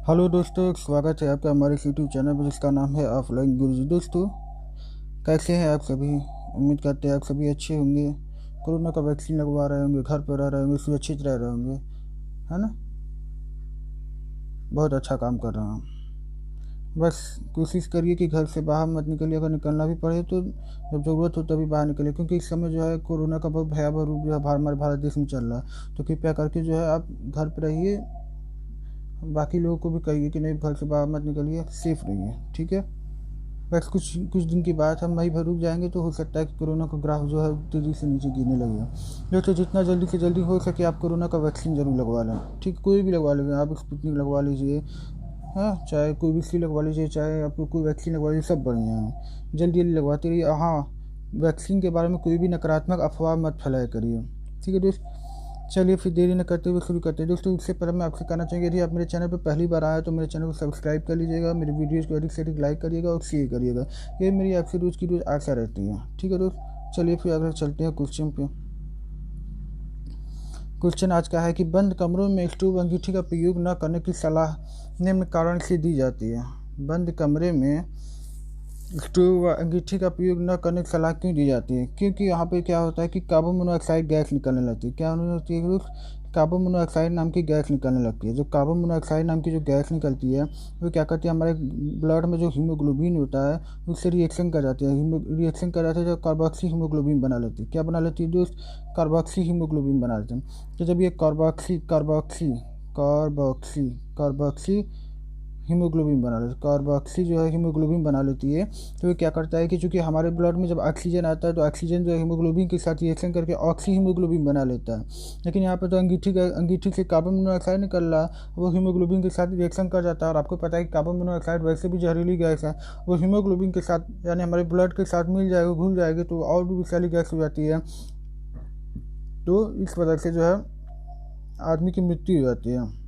Hello दोस्तों, स्वागत है आपका हमारे यूट्यूब चैनल पर जिसका नाम है ऑफलाइन गुरुजी। दोस्तों, कैसे हैं आप सभी? उम्मीद करते हैं आप सभी अच्छे होंगे। कोरोना का वैक्सीन लगवा रहे होंगे, घर पर रह रहे होंगे, सुरक्षित रह रहे होंगे, है ना। बहुत अच्छा काम कर रहे हैं। बस कोशिश करिए कि घर से बाहर मत निकलिए। अगर निकलना भी पड़े तो जब ज़रूरत हो तभी बाहर निकलिए, क्योंकि इस समय जो है कोरोना का बहुत भयावह रूप जो है हमारे भारत देश में चल रहा है। तो कृपया करके जो है आप घर पर रहिए। बाकी लोगों को भी कहिए कि नहीं, घर से बाहर मत निकलिए, सेफ रहिए, ठीक है। बस कुछ कुछ दिन की बात है, मई भर रुक जाएंगे तो हो सकता है कि कोरोना का ग्राफ जो है तेज़ी से नीचे गिरने लगेगा। दोस्तों, जितना जल्दी से जल्दी हो सके आप कोरोना का वैक्सीन जरूर लगवा लें, ठीक। कोई भी लगवा लीजिए, आप स्पुतनिक लगवा लीजिए, हाँ, चाहे कोई भी सी लगवा लीजिए, चाहे आपको कोई वैक्सीन लगवा लीजिए, सब बढ़िया है। जल्दी जल्दी लगवाते रहिए। हाँ, वैक्सीन के बारे में कोई भी नकारात्मक अफवाह मत फैलाया करिए, ठीक है दोस्त। चलिए फिर देरी न करते हुए शुरू करते हैं। दोस्तों, उससे पहले मैं आपसे कहना चाहूँगा, यदि आप मेरे चैनल पर पहली बार आए तो मेरे चैनल को सब्सक्राइब कर लीजिएगा, मेरी वीडियोज़ को अधिक से अधिक लाइक करिएगा और शेयर करिएगा। ये मेरी आपसे रोज़ की रोज़ आशा रहती है, ठीक है दोस्त। चलिए फिर अगर चलते हैं क्वेश्चन पे। क्वेश्चन आज का है कि बंद कमरों में स्टोव अंगीठी का प्रयोग न करने की सलाह निम्न कारण से दी जाती है। बंद कमरे में स्टोव व अंगीठी का प्रयोग न करने की सलाह क्यों दी जाती है? क्योंकि यहाँ पे क्या होता है कि कार्बन मोनोऑक्साइड गैस निकलने लगती है। क्या होने लगती है? कार्बन मोनोऑक्साइड नाम की गैस निकलने लगती है। जो कार्बन मोनोऑक्साइड नाम की जो गैस निकलती है वो क्या करती है, हमारे ब्लड में जो हीमोग्लोबिन होता है उससे रिएक्शन कर जाती है। रिएक्शन कर जाती है जो कार्बोक्सी हीमोग्लोबिन बना लेती है। क्या बना लेती है दोस्त? कार्बोक्सी हीमोग्लोबिन बना लेते हैं। तो जब ये carboxy carboxy carboxy carboxy haemoglobin बना लेती है, कार्बोक्सी जो है हीमोग्लोबिन बना लेती है। तो ये क्या करता है कि चूंकि हमारे ब्लड में जब ऑक्सीजन आता है तो ऑक्सीजन जो है हीमोग्लोबिन के साथ रिएक्शन करके ऑक्सी हीमोग्लोबिन बना लेता है। लेकिन यहाँ पे तो अंगीठी से कार्बन मोनोऑक्साइड निकल रहा है, वो हीमोग्लोबिन के साथ रिएक्शन कर जाता है। और आपको पता है कि कार्बन मोनोऑक्साइड वैसे भी जहरीली गैस है, वो हीमोग्लोबिन के साथ यानी हमारे ब्लड के साथ मिल जाएगा, घुल जाएगी तो और भी विषैली गैस हो जाती है। तो इस वजह से जो है आदमी की मृत्यु हो जाती है।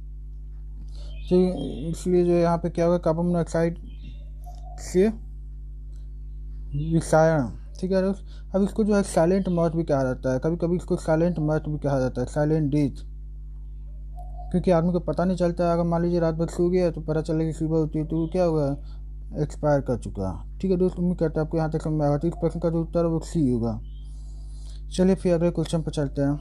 तो इसलिए जो है यहाँ पे क्या होगा, कार्बन मोनोऑक्साइड से विषायण, ठीक है दोस्त। अब इसको जो है साइलेंट मौत भी कहा जाता है, कभी कभी इसको साइलेंट मौत भी कहा जाता है, साइलेंट डेथ। क्योंकि आदमी को पता नहीं चलता है। अगर मान लीजिए रात भर सो गया तो पता चलेगा सुबह होती है तो वो क्या हुआ, एक्सपायर कर चुका है, ठीक है दोस्त। उम्मीद करता है आपको यहाँ तक समझ में आया। तो इस प्रश्न का जो उत्तर है वो सी होगा। चलिए फिर अगले क्वेश्चन पर चलते हैं।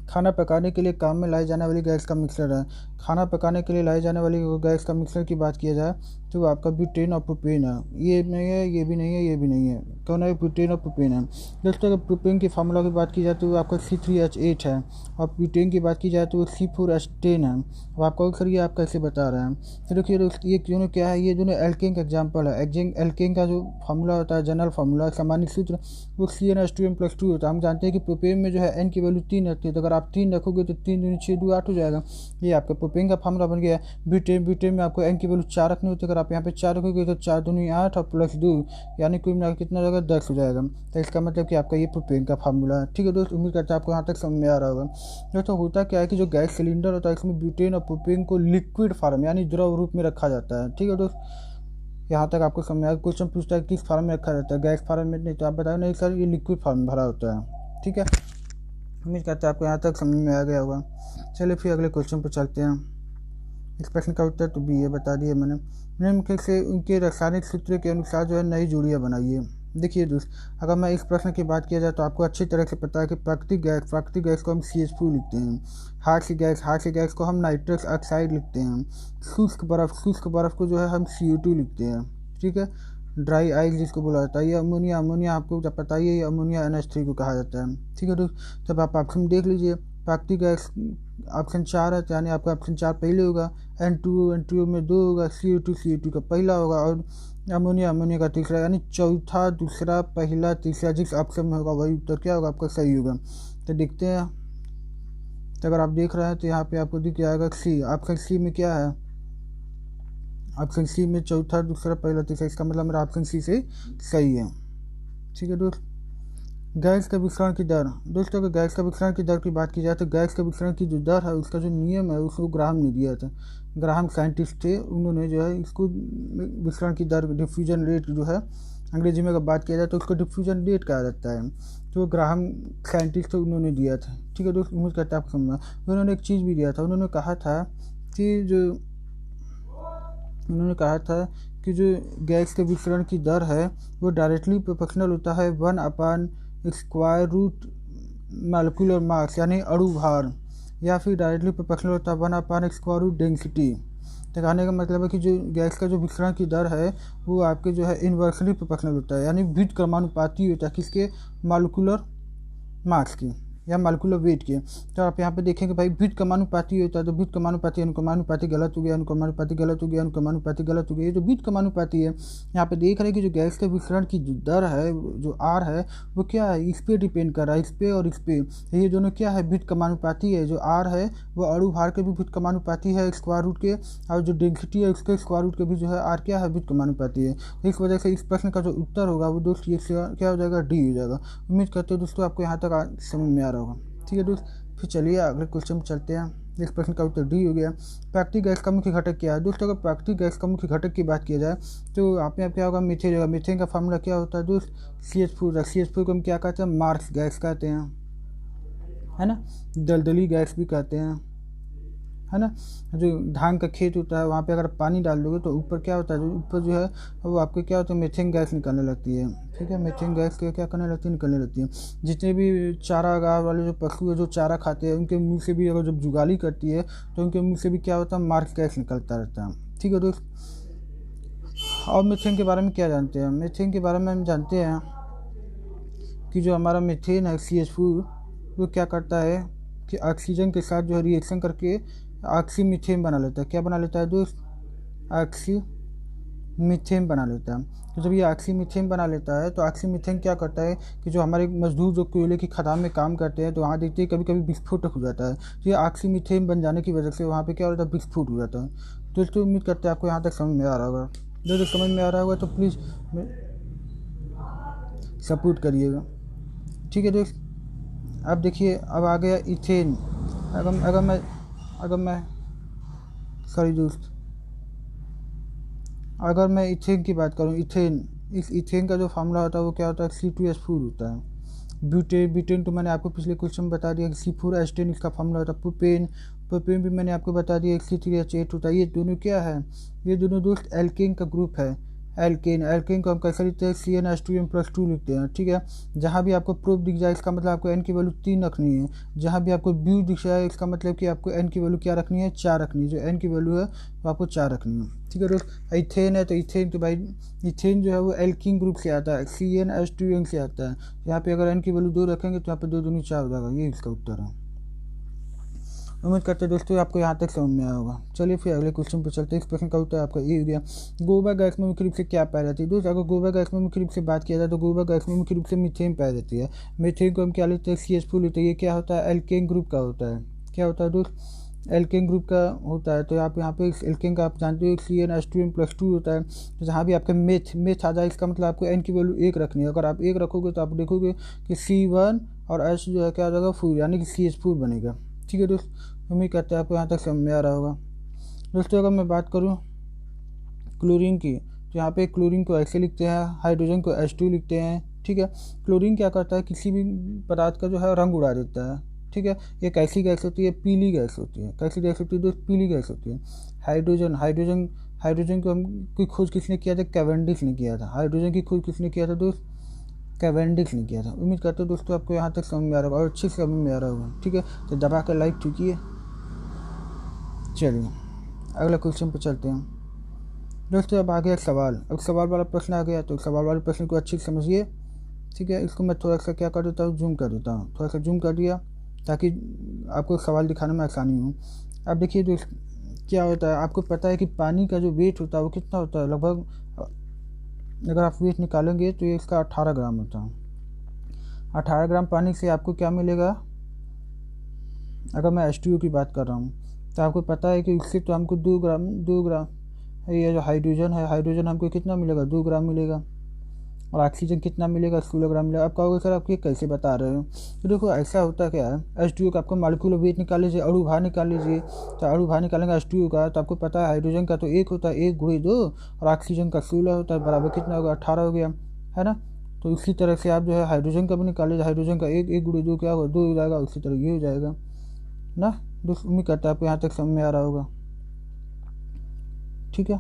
खाना पकाने के लिए काम में लाई जाने वाली गैस का मिक्सर है। खाना पकाने के लिए लाई जाने वाली गैस का मिक्सर की बात किया जाए तो आपका ब्यूटेन और प्रोपेन है। ये नहीं है, ये भी नहीं है, ये भी नहीं है। कौन है? ब्यूटेन और प्रोपेन है। दोस्तों, अगर प्रोपेन की फार्मूला की बात की जाए तो आपका C3H8 है, और ब्यूटेन की बात की जाए तो वो C4H10 है। अब आपको सर ये आप कैसे बता रहे हैं? तो देखिए दोस्त, ये दोनों क्या है, ये दोनों एल्केन का एग्जाम्पल है। एल्केन का जो फार्मूला होता है, जनरल फार्मूला, सामान्य सूत्र, वो CnH2n+2 होता है। हम जानते हैं कि प्रोपेन में जो है n की वैल्यू 3 रखती है, तो अगर आप 3 रखोगे तो 3 दूनी 6 2 8 हो जाएगा। ये आपका प्रोपेन का फार्मूला बन गया है। ब्यूटेन में आपको n की वैल्यू 4 रखनी होती है, अगर आप यहाँ पे 4 रखोगे तो 4 दूनी 8 और +2 यानी कुल मिलाकर कितना हो जाएगा, 10 हो जाएगा। तो इसका मतलब कि आपका ये प्रोपेन का फार्मूला है, ठीक है दोस्त। उम्मीद करता है आपको यहाँ तक समझ में आ रहा होगा। दोस्तों, होता क्या है कि जो गैस सिलेंडर होता है इसमें ब्यूटेन और प्रोपेन को लिक्विड फार्म यानी द्रव रूप में रखा जाता है, ठीक है दोस्त। यहाँ तक आपको समझ में आया। क्वेश्चन पूछता है किस फार्म में रखा जाता है, गैस फार्म में नहीं, तो आप बताओ नहीं सर ये लिक्विड फार्म में भरा होता है, ठीक है। उम्मीद करते हैं आपको यहाँ तक समझ में आ गया होगा। चलिए फिर अगले क्वेश्चन पर चलते हैं। इस प्रश्न का उत्तर तो भी ये बता दिया मैंने। निम्न से उनके रासायनिक सूत्र के अनुसार जो है नई जोड़ियाँ बनाइए। देखिए दोस्त, अगर मैं इस प्रश्न की बात किया जाए तो आपको अच्छी तरह से पता है कि प्राकृतिक गैस को हम CH2 लिखते हैं। हार्श गैस को हम नाइट्रस ऑक्साइड लिखते हैं। शुष्क बर्फ को जो है हम CO2 लिखते हैं, ठीक है। ड्राई आइस जिसको बोला जाता है, ये अमोनिया आपको जब पता ही है, ये अमोनिया NH3 को कहा जाता है, ठीक है दोस्त। जब आप ऑप्शन देख लीजिए, प्राकृतिक गैस ऑप्शन 4 है, यानी आपका ऑप्शन 4 पहले होगा, N2O में 2 होगा, CO2 का पहला होगा, और अमोनिया का तीसरा, यानी चौथा, दूसरा, पहला, तीसरा जिस ऑप्शन में होगा वही उत्तर क्या होगा, आपका सही होगा। तो देखते हैं। तो अगर आप देख रहे हैं तो यहाँ पे आपको दिख जाएगा सी। ऑप्शन सी में क्या है? ऑप्शन सी में चौथा, दूसरा, पहला, तीसरा, इसका मतलब मेरा ऑप्शन सी से सही है, ठीक है दोस्त। गैस के विकिरण की दर। दोस्तों, अगर गैस के विकिरण की दर की बात की जाए तो गैस के विकिरण की जो दर है उसका जो नियम है उसको ग्राहम ने दिया था। ग्राहम साइंटिस्ट थे, उन्होंने जो है इसको विकिरण की दर, डिफ्यूजन रेट जो है अंग्रेजी में अगर बात किया जाए तो उसको डिफ्यूजन रेट कहा जाता है। तो ग्राहम साइंटिस्ट थे, उन्होंने दिया था, ठीक है दोस्त। उम्मीद करता है आपको समझ में। उन्होंने एक चीज़ भी दिया था, उन्होंने कहा था कि जो उन्होंने कहा था कि जो गैस के विकिरण की दर है वो डायरेक्टली प्रोपोर्शनल होता है 1/स्क्वायर रूट मॉलिक्यूलर मास यानी अणु भार, या फिर डायरेक्टली प्रोपोर्शनल होता है 1/स्क्वायर रूट डेंसिटी। तो कहने का मतलब है कि जो गैस का जो विकिरण की दर है वो आपके जो है इन्वर्सली प्रोपोर्शनल होता है, यानी व्युत्क्रमानुपाती होता है किसके, मॉलिक्यूलर मास की या मॉलिक्यूलर वेट के। तो आप यहाँ पे देखेंगे भाई व्युत्क्रमानुपाती होता है, तो व्युत्क्रमानुपाती अनुक्रमानुपाती गलत हो गया, अनुक्रमानुपाती गलत हो गया, अनुक्रमानुपाती गलत हो गया, ये जो व्युत्क्रमानुपाती है। यहाँ पे देख रहे हैं कि जो गैस के विकिरण की जो दर है, जो आर है, वो क्या है, इस पे डिपेंड कर रहा है, इस पे और इस पे। ये दोनों क्या है, व्युत्क्रमानुपाती है। जो आर है वो अणु भार के भी व्युत्क्रमानुपाती है स्क्वायर रूट के, और जो डेंसिटी है उसके स्क्वायर रूट के भी जो है आर क्या है, व्युत्क्रमानुपाती है। इस वजह से इस प्रश्न का जो उत्तर होगा वो दोस्त ये क्या हो जाएगा, डी हो जाएगा। उम्मीद करते हो दोस्तों आपको यहाँ तक समझ में आ रहा होगा। ठीक है दोस्त, फिर चलिए अगले क्वेश्चन पर चलते हैं। इस प्रश्न का उत्तर डी हो गया। प्राकृतिक गैस का मुख्य घटक क्या है दोस्तों? अगर प्राकृतिक गैस का मुख्य घटक की बात किया जाए तो आप यहाँ क्या होगा, मीथेन होगा। मीथेन का फार्मूला क्या होता है दोस्त, CH4। CH4 को हम क्या कहते हैं, मार्स गैस कहते हैं, है ना, दलदली गैस भी कहते हैं, है ना। जो धान का खेत होता है वहाँ पे अगर पानी डाल दोगे तो ऊपर क्या होता है, जो ऊपर जो है वो आपके क्या होता है, मीथेन गैस निकलने लगती है। ठीक है, मीथेन गैस क्या करने लगती है, निकलने लगती है। जितने भी चारागाह वाले जो पशु है जो चारा खाते हैं उनके मुंह से भी अगर जब जुगाली करती है तो उनके मुंह से भी क्या होता है, मार्स गैस निकलता रहता है। ठीक है दोस्त, और मीथेन के बारे में क्या जानते हैं? मीथेन के बारे में हम जानते हैं कि जो हमारा मीथेन है CH4 वो क्या करता है कि ऑक्सीजन के साथ जो है रिएक्शन करके ऑक्सीमीथेन बना लेता है। क्या बना लेता है दोस्त, ऑक्सीमीथेन बना लेता है। तो जब ये ऑक्सीमीथेन बना लेता है तो ऑक्सीमीथेन क्या करता है कि जो हमारे मजदूर जो कोयले की खदान में काम करते हैं तो वहाँ देखते हैं कभी कभी विस्फोटक हो जाता है। तो ये ऑक्सीमीथेन बन जाने की वजह से वहाँ पे क्या होता है, विस्फोट हो जाता है। दोस्तों उम्मीद करते हैं आपको यहाँ तक समझ में आ रहा होगा। दोस्तों समझ में आ रहा होगा तो प्लीज़ सपोर्ट करिएगा। ठीक है दोस्त, अब देखिए अब आ गया इथेन। अगर मैं सॉरी दोस्त, अगर मैं इथेन की बात करूं, इस इथेन का जो फार्मूला होता है वो क्या होता है, C2H4 होता है। ब्यूटेन तो मैंने आपको पिछले क्वेश्चन में बता दिया कि C4H10 इसका फार्मूला होता है। प्रोपेन भी मैंने आपको बता दिया C3H8 होता है। ये दोनों क्या है, ये दोनों दोस्त एल्केन का ग्रुप है। एल्केन को हम कैसे लिखते हैं, CnH2n+2 लिखते हैं। ठीक है, जहाँ भी आपको प्रोप दिख जाए इसका मतलब आपको n की वैल्यू 3 रखनी है। जहाँ भी आपको ब्यू दिख जाए इसका मतलब कि आपको n की वैल्यू क्या रखनी है, 4 रखनी है। जो n की वैल्यू है वो आपको 4 रखनी है। ठीक है दोस्त, इथेन है तो इथेन तो भाई इथेन जो है वो एल्कीन ग्रुप से आता है, CnH2n से आता है। यहाँ पे अगर n की वैल्यू 2 रखेंगे तो यहाँ पे 2 दूनी 4 हो जाएगा। ये इसका उत्तर है। उम्मीद करते हैं दोस्तों आपको यहाँ तक समझ में आया होगा। चलिए फिर अगले क्वेश्चन पर चलते हैं। इस प्रश्न का उत्तर आपका ये हो गया। गोबर गैस में मुख्य रूप से क्या पाई जाती है दोस्तों? अगर गोबर गैस में मुख्य रूप से बात किया जाए तो गोबर गैस में मुख्य रूप से मीथेन पाई जाती है। मीथेन को हम क्या लेते हैं, CH4 लेते हैं। ये क्या होता है, एल्केन ग्रुप का होता है। क्या होता है दोस्त, एल्केन ग्रुप का होता है। तो आप यहाँ पे एल्केन का आप जानते हो CnH2n+2 होता है। तो जहाँ भी आपके मेथ आ जाए इसका मतलब आपको n की वैल्यू 1 रखनी है। अगर आप 1 रखोगे तो आप देखोगे कि C1 और H जो है क्या हो जाएगा, 4 यानी कि CH4 बनेगा। ठीक है दोस्त, उम्मीद करते हैं आपको यहाँ तक समझ में आ रहा होगा। दोस्तों अगर मैं बात करूँ क्लोरीन की, तो यहाँ पे क्लोरीन को ऐसे लिखते हैं, हाइड्रोजन को H2 लिखते हैं। ठीक है, क्लोरीन क्या करता है, किसी भी पदार्थ का जो है रंग उड़ा देता है। ठीक है, एक ऐसी गैस होती है, पीली गैस होती है। कैसी गैस होती है दोस्त, पीली गैस होती है। हाइड्रोजन को हम की खोज किसने किया था, कैवेंडिश ने किया था। हाइड्रोजन की खोज किसने किया था दोस्त, कैवेंडिश ने किया था। उम्मीद करते हो दोस्तों आपको यहाँ तक समझ में आ रहा होगा और अच्छे से समझ में आ रहा होगा। ठीक है, तो दबा कर लाइक ठुकिए। चलिए अगला क्वेश्चन पर चलते हैं दोस्तों। अब आ गया सवाल। अब सवाल वाला प्रश्न आ गया तो सवाल वाले प्रश्न को अच्छे से समझिए। ठीक है, इसको मैं थोड़ा सा क्या कर देता हूँ, जूम कर देता हूँ। थोड़ा सा जूम कर दिया ताकि आपको सवाल दिखाने में आसानी हो। अब देखिए दोस्त क्या होता है, आपको पता है कि पानी का जो वेट होता है वो कितना होता है, लगभग अगर आप वेट निकालेंगे तो ये इसका 18 ग्राम होता है। 18 ग्राम पानी से आपको क्या मिलेगा, अगर मैं H2O की बात कर रहा हूँ तो आपको पता है कि इससे तो हमको 2 ग्राम ये जो हाइड्रोजन है, हाइड्रोजन हमको कितना मिलेगा, 2 ग्राम मिलेगा। और ऑक्सीजन कितना मिलेगा, 16 ग्राम मिलेगा। आप कहोगे सर आप ये कैसे बता रहे हो? तो देखो ऐसा होता क्या है, H2O का आपको मॉलिक्यूलर वेट निकाल लीजिए, अणु भार निकाल लीजिए। तो अणु भार निकालेंगे H2O का तो आपको पता है हाइड्रोजन का तो 1 होता है, 1 × 2, और ऑक्सीजन का 16 होता है, बराबर कितना होगा, 18 हो गया, है ना। तो इसी तरह से आप जो है हाइड्रोजन का भी निकाल लीजिए। हाइड्रोजन का 1 × 2 क्या होगा, 2 हो जाएगा। उसी तरह ये हो जाएगा ना। दोस्तों उम्मीद करता है आपको यहाँ तक समझ में आ रहा होगा। ठीक है,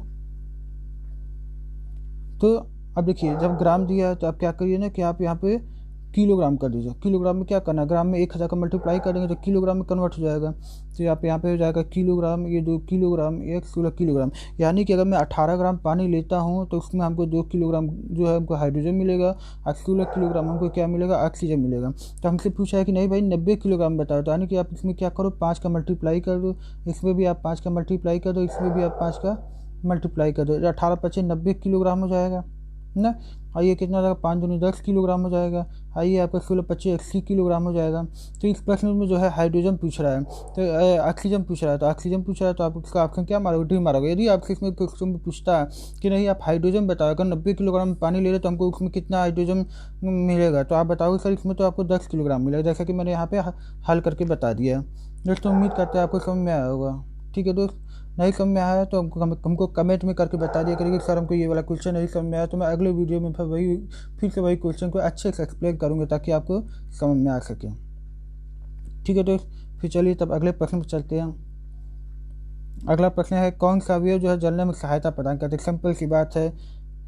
तो अब देखिए जब ग्राम दिया है तो आप क्या करिए ना कि आप यहाँ पे किलोग्राम कर दीजिए। किलोग्राम में क्या करना है, ग्राम में 1000 का मल्टीप्लाई करेंगे तो किलोग्राम में कन्वर्ट हो जाएगा। तो यहाँ पे हो जाएगा किलोग्राम, ये 2 किलोग्राम, 1 16 किलोग्राम। यानी कि अगर मैं 18 ग्राम पानी लेता हूँ तो उसमें हमको 2 किलोग्राम जो है हमको हाइड्रोजन मिलेगा और 16 किलोग्राम हमको क्या मिलेगा, ऑक्सीजन मिलेगा। तो हमसे पूछा है कि नहीं भाई 90 किलोग्राम बताओ, तो यानी कि आप इसमें क्या करो, 5 का मल्टीप्लाई कर दो, इसमें भी आप 5 का मल्टीप्लाई कर दो, इसमें भी आप 5 का मल्टीप्लाई कर दो। 18 25 90 किलोग्राम हो जाएगा ना। आइए कितना हो जाएगा, 5 दूनी 10 किलोग्राम हो जाएगा। आइए आपका 16 25 80 किलोग्राम हो जाएगा। तो इस प्रश्न में जो है हाइड्रोजन पूछ रहा है, तो ऑक्सीजन पूछ रहा है, तो ऑक्सीजन पूछ रहा है तो आप इसका ऑप्शन क्या मारोगे, डी मारोगे। यदि आपसे इसमें क्वेश्चन में पूछता है कि नहीं आप हाइड्रोजन बताओ, अगर 90 किलोग्राम पानी ले रहे तो हमको उसमें कितना हाइड्रोजन मिलेगा, तो आप बताओगे सर इसमें तो आपको 10 किलोग्राम मिलेगा, जैसा कि मैंने यहाँ पे हल करके बता दिया है। दोस्तों उम्मीद करते हैं आपको समझ में आया होगा। ठीक है दोस्त, नहीं समझ में आया तो हमको कमेंट में करके बता दिया करिए सर हमको ये वाला क्वेश्चन नहीं समझ में आया, तो मैं अगले वीडियो में फिर से वही क्वेश्चन को अच्छे से एक्सप्लेन करूँगा ताकि आपको समझ में आ सके। ठीक है दोस्त, फिर चलिए तब अगले प्रश्न पर चलते हैं। अगला प्रश्न है कौन सा अवयव जो है जलने में सहायता प्रदान करते हैं। सिंपल सी बात है,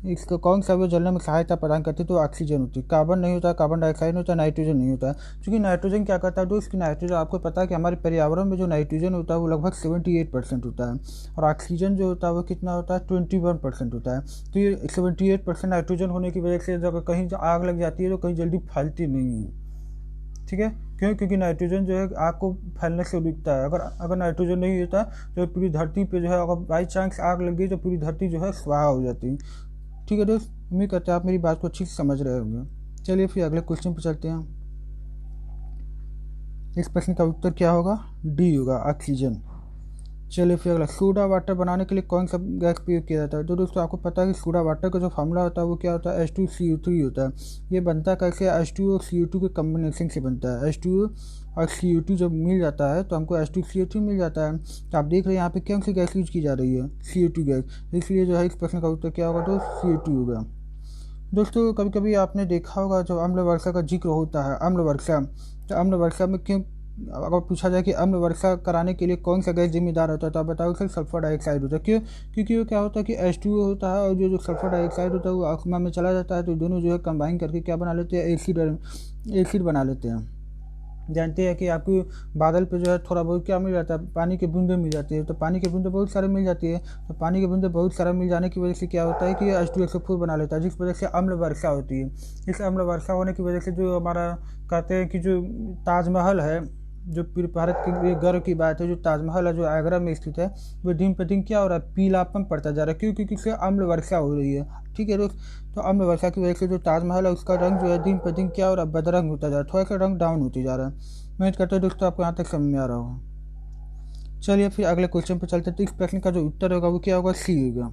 इसको कौन सा अवयव जलने में सहायता प्रदान करती है, तो ऑक्सीजन होती है। कार्बन नहीं होता, कार्बन डाइऑक्साइड नहीं होता, नाइट्रोजन नहीं होता। क्योंकि नाइट्रोजन क्या करता है दोस्त, नाइट्रोजन आपको पता है कि हमारे पर्यावरण में जो नाइट्रोजन होता है वो लगभग 78% होता है, और ऑक्सीजन जो होता है वो कितना होता है, 21% होता है। तो ये 78% नाइट्रोजन होने की वजह से जब कहीं आग लग जाती है तो कहीं जल्दी फैलती नहीं है। ठीक है, क्यों, क्योंकि नाइट्रोजन जो है आग को फैलने से रुकता है। अगर नाइट्रोजन नहीं होता तो पूरी धरती पे जो है अगर बाई चांस आग लग गई तो पूरी धरती जो है स्वाहा हो जाती। ठीक है दोस्त, उम्मीद करते हैं आप मेरी बात को अच्छी से समझ रहे होंगे। चलिए फिर अगले क्वेश्चन पर चलते हैं। इस प्रश्न का उत्तर क्या होगा, डी होगा, ऑक्सीजन। चलिए फिर अगला, सोडा वाटर बनाने के लिए कौन सा गैस प्रयोग किया जाता है। तो दोस्तों आपको पता है कि सोडा वाटर का जो फार्मूला होता है वो क्या होता है, H2CO3 होता है। ये बनता कैसे, H2O और CO2 के कम्बिनेशन से बनता है। H2O और CO2 जब मिल जाता है तो हमको H2CO3 मिल जाता है। तो आप देख रहे हैं यहाँ पे कौन सी गैस यूज की जा रही है, CO2 गैस। इसलिए जो है इस प्रश्न का उत्तर क्या होगा, तो CO2 होगा। दोस्तों कभी कभी आपने देखा होगा जब अम्ल वर्षा का जिक्र होता है, अम्ल वर्षा, तो अम्ल वर्षा में क्यों, अगर पूछा जाए कि अम्ल वर्षा कराने के लिए कौन सा गैस जिम्मेदार होता है, तो आप बताओ सर सल्फर डाइऑक्साइड होता है। क्यों, क्योंकि वो क्या होता है कि H2O होता है और जो सल्फर डाइऑक्साइड होता है वो आसमा में चला जाता है, तो दोनों जो है कंबाइन करके क्या बना लेते हैं, एसिड बना लेते हैं। जानते हैं कि आपको बादल पे जो है थोड़ा बहुत क्या मिल जाता है, पानी के बूंदे मिल जाती है। तो पानी के बूंदे बहुत सारे मिल जाती है, तो पानी के बूंदे बहुत सारा मिल जाने की वजह से क्या होता है कि H2SO4 बना लेता है, जिस वजह से अम्ल वर्षा होती है। इस अम्ल वर्षा होने की वजह से जो हमारा कहते हैं कि जो ताजमहल है, जो पूरे भारत के गर्व की बात है, जो ताजमहल है जो आगरा में स्थित है, वो दिन पर दिन क्या हो रहा है, पीलापन पड़ता जा रहा है। क्यों, क्योंकि इससे अम्ल वर्षा हो रही है। ठीक है दोस्त, तो अम्ल वर्षा की वजह से जो ताजमहल है उसका रंग जो है दिन पर दिन क्या हो रहा है, बदरंग होता जा रहा है, थोड़ा सा रंग डाउन होती जा रहा है। उम्मीद करते हैं दोस्तों आपको यहाँ तक समझ में आ रहा होगा। चलिए फिर अगले क्वेश्चन पर चलते हैं। तो इस प्रश्न का जो उत्तर होगा वो क्या होगा, सी होगा।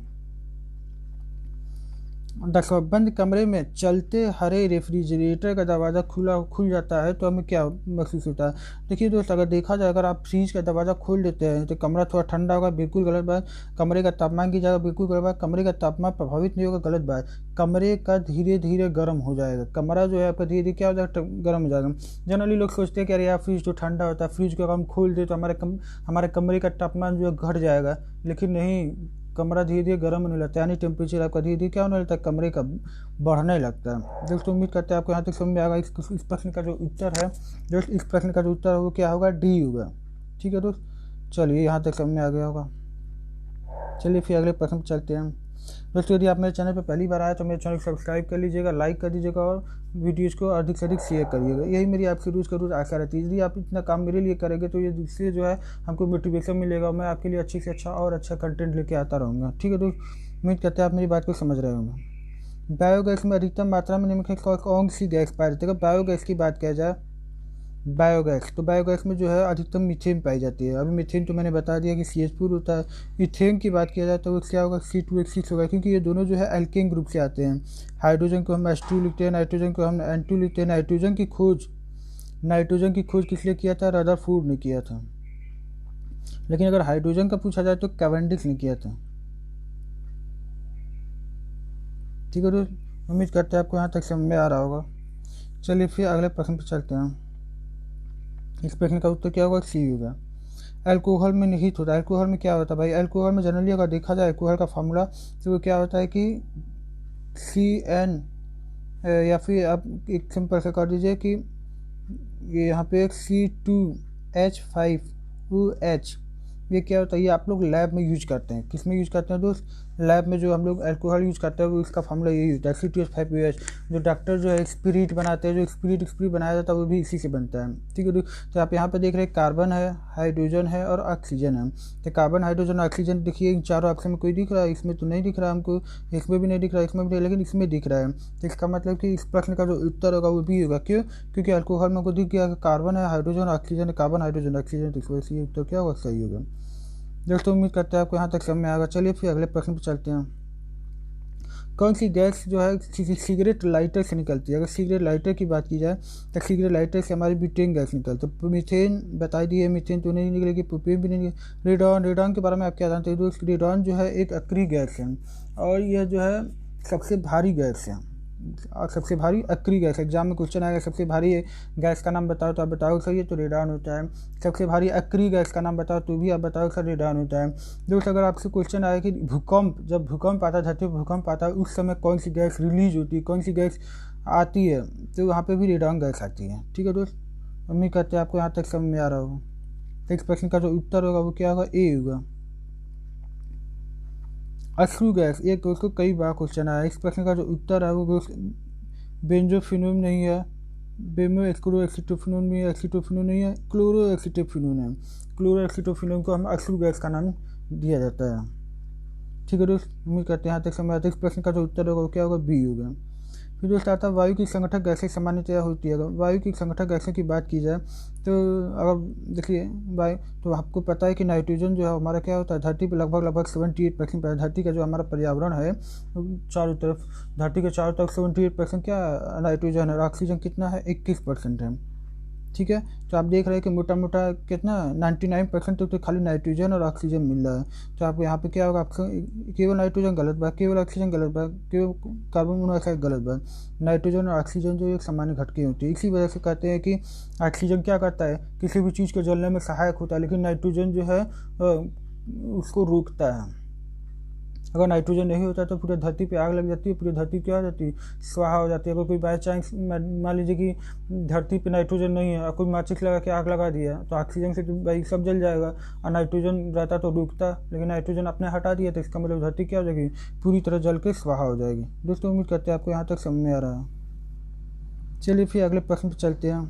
बंद कमरे में चलते हरे रेफ्रिजरेटर का दरवाज़ा खुल जाता है तो हमें क्या महसूस होता है। देखिए दोस्त, अगर देखा जाए अगर आप फ्रिज का दरवाज़ा खोल देते हैं तो कमरा थोड़ा ठंडा होगा, बिल्कुल गलत बात। कमरे का तापमान की जगह बिल्कुल गलत बात। कमरे का तापमान प्रभावित नहीं होगा, गलत बात। कमरे का धीरे धीरे गर्म हो जाएगा, कमरा जो है आपका धीरे धीरे क्या हो जाएगा, गर्म हो जाएगा। जनरली लोग सोचते हैं कि अरे यार फ्रिज तो ठंडा होता है, फ्रिज को अगर हम खोल दे तो हमारे कमरे का तापमान जो है घट जाएगा, लेकिन नहीं, कमरा धीरे धीरे गर्म होने लगता है, यानी टेम्परेचर आपका धीरे धीरे क्या होने लगता है, कमरे का बढ़ने लगता है। दोस्तों उम्मीद करते हैं आपको यहाँ तक समझ में आएगा। इस प्रश्न का जो उत्तर है दोस्त, इस प्रश्न का जो उत्तर है वो क्या होगा, डी होगा। ठीक है दोस्त, चलिए यहाँ तक समझ में आ गया होगा। चलिए फिर अगले प्रश्न पर चलते हैं। दोस्तों यदि आप मेरे चैनल पर पहली बार आए तो मेरे चैनल को सब्सक्राइब कर लीजिएगा, लाइक कर दीजिएगा और वीडियोज़ को अधिक से अधिक शेयर करिएगा। यही मेरी आपसे रोज़ का रोज़ आशा रहती है। यदि आप इतना काम मेरे लिए करेंगे तो ये इससे जो है हमको मोटिवेशन मिलेगा, मैं आपके लिए अच्छे से अच्छा और अच्छा कंटेंट लेके आता रहूँगा। ठीक है दोस्त, उम्मीद करते हैं आप मेरी बात को समझ रहे होंगे। बायोगैस में अधिकतम मात्रा में निम्नलिखित कौन सी गैस पाई जाती है। अगर बायोगैस की बात किया जाए, बायोगैस, तो बायोगैस में जो है अधिकतम मीथेन पाई जाती है। अभी मीथेन तो मैंने बता दिया कि CH4 होता है। मीथेन की बात किया जाए तो वो क्या होगा, C2H6 होगा, क्योंकि ये दोनों जो है एल्केन ग्रुप से आते हैं। हाइड्रोजन को हम H2 लिखते हैं, नाइट्रोजन को हम N2 लिखते हैं। नाइट्रोजन की खोज किस लिए किया था, रदरफोर्ड ने किया था। लेकिन अगर हाइड्रोजन का पूछा जाए तो कैवेंडिश ने किया था। ठीक है दोस्त, उम्मीद करते हैं आपको यहाँ तक समझ में आ रहा होगा। चलिए फिर अगले प्रश्न पर चलते हैं। इस प्रश्न का उत्तर क्या होगा, सी होगा। अल्कोहल में निहित होता है। अल्कोहल में क्या होता है भाई, अल्कोहल में जनरली अगर देखा जाए अल्कोहल का फार्मूला तो वो क्या होता है कि CN, या फिर आप एक सिंपल से कर दीजिए कि ये यहाँ पे एक C2H5OH। ये क्या होता है, ये आप लोग लैब में यूज करते हैं। किस में यूज करते हैं दोस्त? लैब में जो हम लोग अल्कोहल यूज करते हैं वो इसका फॉर्मूला यही होता है C2H5OH। जो डॉक्टर जो है स्पिरिट बनाते हैं, जो स्पिरिट बनाया जाता है वो भी इसी से बनता है। ठीक है दोस्त, तो आप यहाँ पे देख रहे हैं कार्बन है, हाइड्रोजन है और ऑक्सीजन है। तो कार्बन, हाइड्रोजन, ऑक्सीजन देखिए इन चारों ऑप्शन में कोई दिख रहा है? इसमें तो नहीं दिख रहा हमको, इसमें भी नहीं दिख रहा, इसमें भी नहीं, लेकिन इसमें दिख रहा है। तो इसका मतलब कि इस प्रश्न का जो उत्तर होगा वो भी होगा। क्यों? क्योंकि अल्कोहल में को दिख गया कि कार्बन है, hydrogen, oxygen, carbon, hydrogen, oxygen, तो इस वजह से ये उत्तर क्या होगा? सही होगा। दोस्तों उम्मीद करते हैं आपको यहाँ तक समझ में आएगा। चलिए फिर अगले प्रश्न पर चलते हैं। कौन सी गैस जो है सिगरेट लाइटर से निकलती है? अगर सिगरेट लाइटर की बात की जाए तो सिगरेट लाइटर से हमारी ब्यूटेन गैस निकलती है। मीथेन बता दिए, मीथेन तो नहीं निकलेगी, प्रोपेन भी नहीं निकलेगी। रेडॉन के बारे में आप क्या जानते हैं दोस्त? रेडॉन जो है एक अक्रिय गैस है और यह जो है सबसे भारी गैस है और सबसे भारी अक्रिय गैस। एग्जाम में क्वेश्चन आएगा सबसे भारी गैस का नाम बताओ, तो आप बताओ सर ये तो रेडॉन होता है। सबसे भारी अक्रिय गैस का नाम बताओ तो भी आप बताओ सर रेडॉन होता है। दोस्त अगर आपसे क्वेश्चन आए कि भूकंप, जब भूकंप आता है, धरती पर भूकंप आता है, उस समय कौन सी गैस रिलीज होती है, कौन सी गैस आती है, तो वहाँ पर भी रेडॉन गैस आती है। ठीक है दोस्त, उम्मीद करते हैं आपको यहाँ तक समझ में आ रहा होगा। तो इस प्रश्न का जो उत्तर होगा वो क्या होगा? ए होगा। अश्रु गैस, एक दोस्तों कई बार क्वेश्चन आया। इस प्रश्न का जो उत्तर है वो बेंजोफिनोन नहीं है, बेमो एक्सक्लोरोएसिटोफिनोन नहीं है, एक्सिटोफिनोन नहीं है, क्लोरोएसिटोफिनोन है। क्लोरोएसिटोफिनोन को हम अश्रु गैस का नाम दिया जाता है। ठीक है दोस्त, उम्मीद करते हैं यहाँ तक समझ आता है। इस प्रश्न का जो उत्तर होगा वो क्या होगा? बी होगा। फिर दोस्त आता है वायु की संगठक गैसें सामान्यतया होती है। अगर वायु की संगठक गैसों की बात की जाए तो अगर देखिए वायु, तो आपको पता है कि नाइट्रोजन जो है हमारा क्या होता है, धरती पर लगभग 78% पर। धरती का जो हमारा पर्यावरण है चारों तरफ, धरती के चारों तरफ 78% क्या नाइट्रोजन है और ऑक्सीजन कितना है? 21% है। ठीक है, तो आप देख रहे हैं कि मोटा मोटा कितना 99% तो खाली नाइट्रोजन और ऑक्सीजन मिल रहा है। तो आपको यहाँ पे क्या होगा? आपको केवल नाइट्रोजन गलत बात, केवल ऑक्सीजन गलत बात, केवल कार्बन मोनोऑक्साइड गलत बात। नाइट्रोजन और ऑक्सीजन जो एक सामान्य घटके होती है। इसी वजह से कहते हैं कि ऑक्सीजन क्या करता है, किसी भी चीज़ को जलने में सहायक होता है, लेकिन नाइट्रोजन जो है उसको रोकता है। अगर नाइट्रोजन नहीं होता तो पूरी धरती पे आग लग जाती है, पूरी धरती क्या हो जाती है? स्वाहा हो जाती है। अगर कोई बाई चांस मान लीजिए कि धरती पे नाइट्रोजन नहीं है और कोई माचिस लगा के आग लगा दिया तो ऑक्सीजन से तो भाई सब जल जाएगा, और नाइट्रोजन रहता तो रुकता, लेकिन नाइट्रोजन अपने हटा दिया तो इसका मतलब धरती क्या हो जाएगी? पूरी तरह जल के स्वाहा हो जाएगी। दोस्तों उम्मीद करते हैं आपको यहाँ तक समझ में आ रहा है। चलिए फिर अगले प्रश्न पर चलते हैं।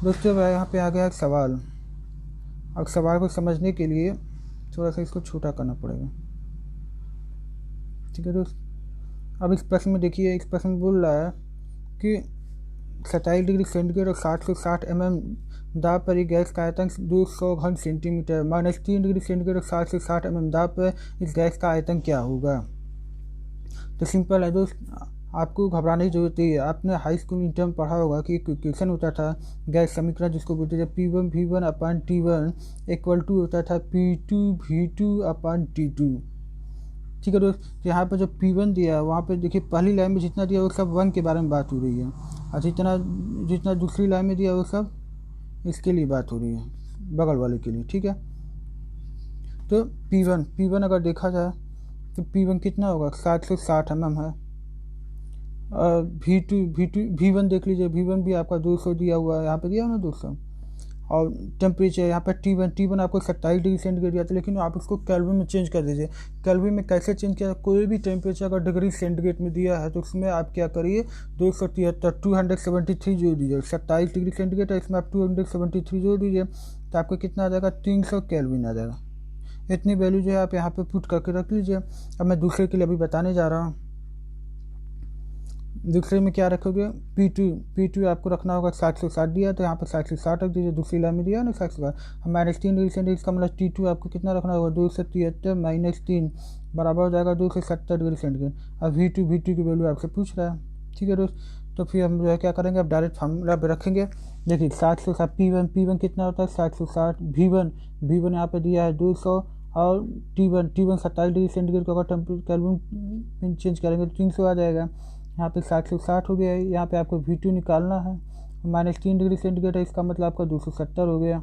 दोस्तों यहाँ पे आ गया एक सवाल। अब सवाल को समझने के लिए थोड़ा सा इसको छोटा करना पड़ेगा। ठीक है दोस्त, अब इस प्रश्न में देखिए, इस प्रश्न में बोल रहा है कि 27 डिग्री सेंटीग्रेड और 760 mm दाब पर एक गैस का आयतन 200 घन सेंटीमीटर, -3 डिग्री सेंटीग्रेड और 760 mm दाब पर इस गैस का आयतन क्या होगा? तो सिंपल है दोस्त, आपको घबराने की जरूरत नहीं है। आपने हाई स्कूल इंटर में पढ़ा होगा कि इक्वेशन होता था गैस समीकरण, जिसको बोलते थे P1V1/T1 = होता था P2V2/T2। ठीक है दोस्त, तो यहाँ पर जो P1 दिया है वहाँ पे देखिए पहली लाइन में जितना दिया वो सब 1 के बारे में बात हो रही है, और जितना दूसरी लाइन में दिया वो सब इसके लिए बात हो रही है, बगल वाले के लिए। ठीक है, तो P1 अगर देखा जाए तो P1 कितना होगा? 760 mm है। V1 देख लीजिए, V1 भी आपका 200 दिया हुआ है, यहाँ पे दिया है ना 200। और टेम्परेचर यहाँ पर T1 आपको 27 डिग्री सेंटीग्रेड दिया था, लेकिन आप उसको केल्विन में चेंज कर दीजिए। केल्विन में कैसे चेंज किया? कोई भी टेम्परेचर अगर डिग्री सेंटीग्रेड में दिया है तो उसमें आप क्या करिए, 273 जोड़ दीजिए। 27 डिग्री सेंटीग्रेड है, इसमें आप 273 जोड़ दीजिए तो आपको कितना आ जाएगा? 300 केल्विन आ जाएगा। इतनी वैल्यू जो है आप यहाँ पे पुट करके रख लीजिए। अब मैं दूसरे के लिए अभी बताने जा रहा हूँ। दूसरे में क्या रखोगे? P2 आपको रखना होगा 760 दिया तो यहाँ पर 760 रख दीजिए। दूसरी लाइन में दिया ना 760, -3 डिग्री सेंटीग्रेड, इसका मतलब T2 आपको कितना रखना होगा? 273 - 3 बराबर हो जाएगा 270 डिग्री सेंटीग्रेड। अब V2 की वैल्यू आपसे पूछ रहा है। ठीक है दोस्त, तो फिर हम जो है क्या करेंगे, अब डायरेक्ट फार्मूला पर रखेंगे। देखिए 760 P1 कितना होता है? 760 V1 यहाँ पर दिया है 200, और T1 27 डिग्री सेंटीग्रेड को अगर केल्विन चेंज करेंगे तो 300 आ जाएगा। यहाँ पे 760 हो गया है। यहाँ पे आपको V2 निकालना है, -3 डिग्री सेंटीग्रेड है, इसका मतलब आपका 270 हो गया।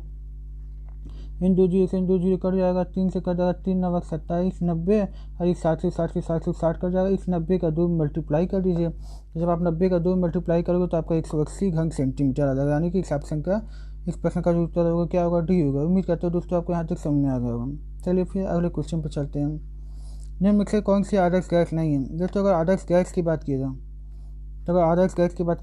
इन दो जीरो से इन दो जीरो कट जाएगा, 3 से कट जाएगा, 3 9 27 90, और इस 60 से 60 कट जाएगा। इस 90 का 2 मल्टीप्लाई कर दीजिए। जब आप 90 का 2 मल्टीप्लाई करोगे तो आपका 180 घन सेंटीमीटर आ जाएगा, यानी कि हिसाब संख्या इस प्रश्न का जो उत्तर होगा क्या होगा, डी होगा। उम्मीद करते हो दोस्तों आपको यहाँ तक समझ में आ गया होगा। चलिए फिर अगले क्वेश्चन पर चलते हैं। निम्न में से कौन सी आदर्श गैस नहीं है। दोस्तों अगर आदर्श गैस की बात की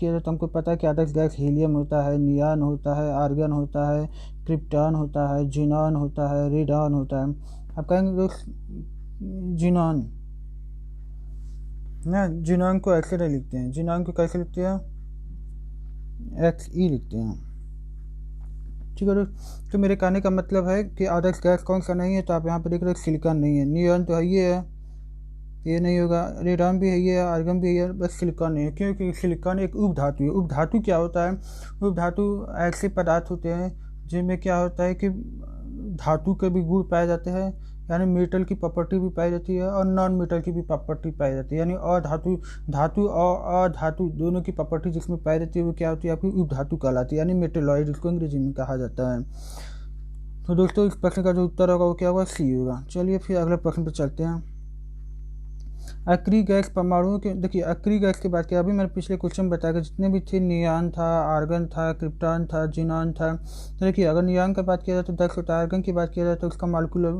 जाए तो हमको पता है कि आदर्श गैस हीलियम होता है, नियान होता है, आर्गन होता है, क्रिप्टॉन होता है, जीनॉन होता है, रेडॉन होता है। आप कहेंगे दोस्त जीनॉन ना, जीनॉन को ऐसे नहीं लिखते हैं, जीनॉन को कैसे लिखते हैं, XE लिखते हैं। ठीक है दोस्त, तो मेरे कहने का मतलब है कि आदर्श गैस कौन सा नहीं है, तो आप यहाँ पर देख रहे हो सिलिकॉन नहीं है, नियॉन तो है ये नहीं होगा, रेडॉन भी है ये, आर्गन भी है, बस सिलिकॉन नहीं है। क्योंकि सिलिकॉन एक उपधातु है। उपधातु क्या होता है, उपधातु ऐसे पदार्थ होते हैं जिनमें क्या होता है कि धातु के भी गुण पाए जाते हैं, यानी मेटल की प्रॉपर्टी भी पाई जाती है और नॉन मेटल की भी प्रॉपर्टी पाई जाती है, यानी धातु और अधातु दोनों की प्रॉपर्टी जिसमें पाई जाती है वो क्या होती है, आपकी उपधातु कहलाती है, यानी मेटेलॉइड जिसको अंग्रेजी में कहा जाता है। तो दोस्तों इस प्रश्न का जो उत्तर होगा वो क्या होगा, सी होगा। चलिए फिर अगले प्रश्न पर चलते हैं। अक्रिय गैस परमाणुओं के, देखिए अक्रिय गैस की बात की, अभी मैंने पिछले क्वेश्चन में बताया कि जितने भी थे, नियान था, आर्गन था, क्रिप्टॉन था, जीनॉन था। तो देखिए अगर नियान की बात किया जाए तो 10 होता है, आर्गन की बात किया जाए तो उसका मालिक्यूलर,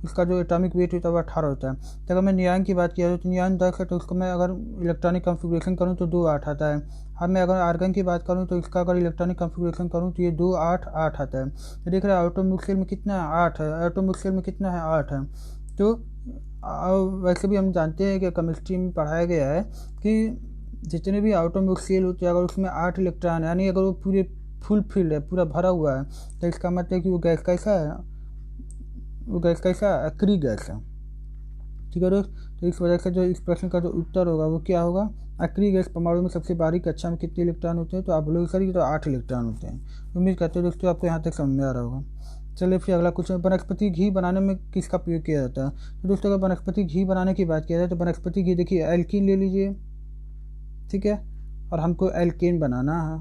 उसका जो एटॉमिक वेट होता है वो 18 होता है। तो अगर मैं नियान की बात किया जाए तो नियान 10 है, तो उसको मैं अगर इलेक्ट्रॉनिक कॉन्फ़िगरेशन करूँ तो 2 8 आता है। अब मैं अगर आर्गन की बात करूँ तो इसका अगर इलेक्ट्रॉनिक कॉन्फ़िगरेशन करूँ तो ये 2 8 8 आता है। तो देख रहे हैं एटॉमिक स्केल में कितना है, 8 है, एटॉमिक स्केल में कितना है, 8 है। तो वैसे भी हम जानते हैं कि केमिस्ट्री में पढ़ाया गया है कि जितने भी एटॉमिक स्केल होते हैं अगर उसमें 8 इलेक्ट्रॉन, यानी अगर वो पूरे फुल फिल्ड है, पूरा भरा हुआ है, तो इसका मतलब कि वो गैस कैसा है, वो गैस कैसा है, अक्रिय गैस है। ठीक है दोस्त, तो इस वजह से जो इस प्रश्न का जो उत्तर होगा वो क्या होगा, अक्रिय गैस परमाणु में सबसे बारीक कक्षा में कितने इलेक्ट्रॉन होते हैं, तो आप लोग सर ये तो 8 इलेक्ट्रॉन होते हैं। उम्मीद करते हैं दोस्तों आपको यहाँ तक समझ में आ रहा होगा। चलिए फिर अगला क्वेश्चन, वनस्पति घी बनाने में किसका प्रयोग किया जाता है। तो दोस्तों अगर वनस्पति घी बनाने की बात किया जाए तो वनस्पति घी, देखिए एल्कीन ले लीजिए, ठीक है, और हमको एल्केन बनाना है।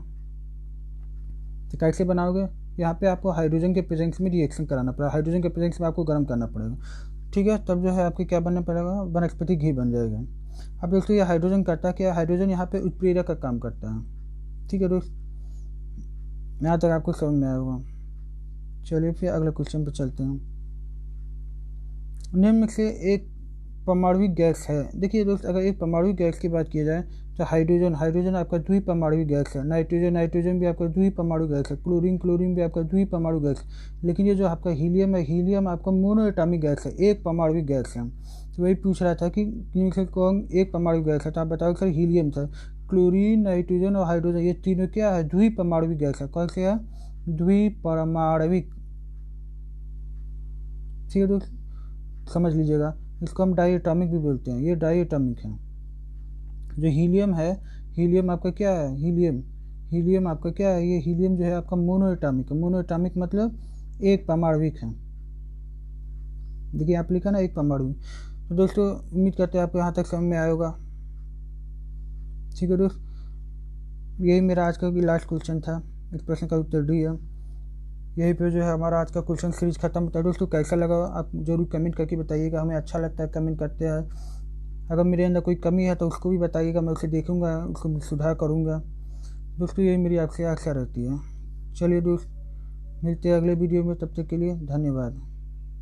तो कैसे बनाओगे, यहाँ पे आपको हाइड्रोजन के प्रेजेंस में रिएक्शन कराना पड़ेगा, हाइड्रोजन के प्रेजेंस में आपको गर्म करना पड़ेगा, ठीक है, तब जो है आपके क्या बनना पड़ेगा, वनस्पति घी बन जाएगा। अब दोस्तों ये हाइड्रोजन करता क्या है, हाइड्रोजन यहाँ पे उत्प्रेरक का काम करता है। ठीक है दोस्त, यहाँ तक आपको समझ में आया होगा। चलिए फिर अगले क्वेश्चन पर चलते हैं। निम्न में से एक परमाणुविक गैस है। देखिए दोस्त अगर एक परमाणुविक गैस की बात की जाए तो हाइड्रोजन आपका द्विपरमाणुविक गैस है, नाइट्रोजन भी आपका द्विपरमाणु गैस है, क्लोरीन भी आपका द्विपरमाणु गैस। लेकिन ये जो आपका हीलियम है, हीलियम आपका मोनो एटॉमिक गैस है, एक परमाणुविक गैस है। तो वही पूछ रहा था कि कौन एक परमाणुविक गैस है, तो आप बताओ sir helium sir. Chlorine, nitrogen और हाइड्रोजन ये तीनों क्या है, द्विपरमाणुविक गैस है। कौन से है, द्विपरमाणुविक। ठीक है दोस्त, समझ लीजिएगा, इसको हम डाई एटॉमिक भी बोलते हैं, ये डाई एटॉमिक है। जो हीलियम है, हीलियम आपका क्या है, हीलियम आपका क्या है, ये हीलियम जो है आपका मोनो एटॉमिक है। मोनो एटॉमिक मतलब एक परमाणुविक है। देखिए आप लिखा ना एक परमाणु। तो दोस्तों उम्मीद करते हैं आपको यहाँ तक समझ में आया होगा। ठीक है दोस्त, यही मेरा आज का लास्ट क्वेश्चन था, इस प्रश्न का उत्तर डी है। यही पे जो है हमारा आज का क्वेश्चन सीरीज खत्म होता है। दोस्तों कैसा लगा आप जरूर कमेंट करके बताइएगा, हमें अच्छा लगता है कमेंट करते हैं। अगर मेरे अंदर कोई कमी है तो उसको भी बताइएगा, मैं उसे देखूंगा, उसको सुधार करूंगा। दोस्तों यही मेरी आपसे आशा रहती है। चलिए दोस्त, मिलते हैं अगले वीडियो में, तब तक के लिए धन्यवाद।